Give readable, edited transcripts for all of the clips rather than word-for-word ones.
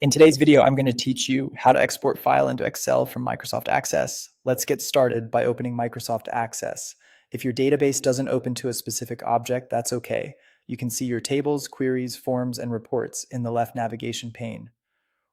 In today's video, I'm going to teach you how to export file into Excel from Microsoft Access. Let's get started by opening Microsoft Access. If your database doesn't open to a specific object, that's okay. You can see your tables, queries, forms, and reports in the left navigation pane.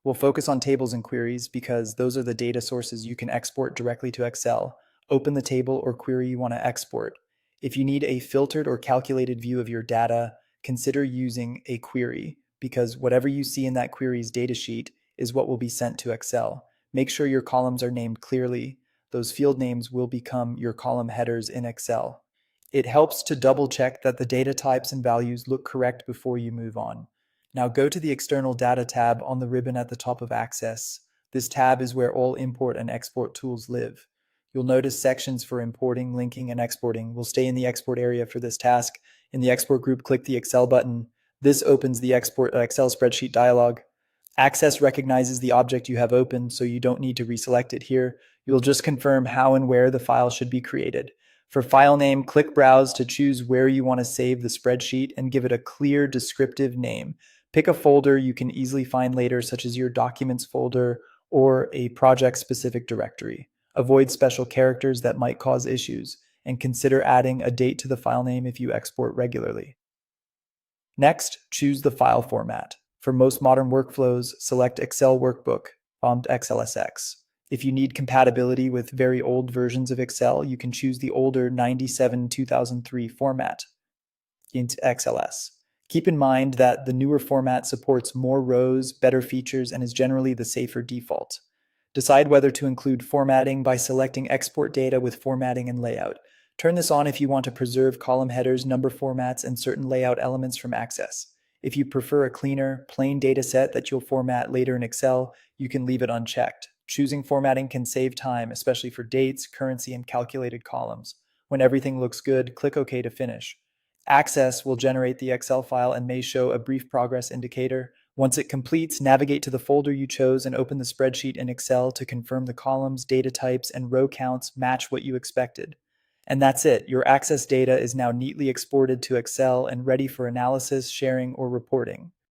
We'll focus on tables and queries because those are the data sources you can export directly to Excel. Open the table or query you want to export. If you need a filtered or calculated view of your data, consider using a query because whatever you see in that query's datasheet is what will be sent to Excel. Make sure your columns are named clearly. Those field names will become your column headers in Excel. It helps to double check that the data types and values look correct before you move on. Now go to the External Data tab on the ribbon at the top of Access. This tab is where all import and export tools live. You'll notice sections for importing, linking, and exporting. We'll stay in the export area for this task. In the export group, click the Excel button. This opens the Export Excel spreadsheet dialog. Access recognizes the object you have opened, so you don't need to reselect it here. You'll just confirm how and where the file should be created. For file name, click Browse to choose where you want to save the spreadsheet and give it a clear, descriptive name. Pick a folder you can easily find later, such as your Documents folder or a project-specific directory. Avoid special characters that might cause issues, and consider adding a date to the file name if you export regularly. Next, choose the file format. For most modern workflows, select Excel Workbook, bombed XLSX. If you need compatibility with very old versions of Excel, you can choose the older 97-2003 format, int XLS. Keep in mind that the newer format supports more rows, better features, and is generally the safer default. Decide whether to include formatting by selecting Export Data with Formatting and Layout. Turn this on if you want to preserve column headers, number formats, and certain layout elements from Access. If you prefer a cleaner, plain data set that you'll format later in Excel, you can leave it unchecked. Choosing formatting can save time, especially for dates, currency, and calculated columns. When everything looks good, click OK to finish. Access will generate the Excel file and may show a brief progress indicator. Once it completes, navigate to the folder you chose and open the spreadsheet in Excel to confirm the columns, data types, and row counts match what you expected. And that's it. Your Access data is now neatly exported to Excel and ready for analysis, sharing, or reporting.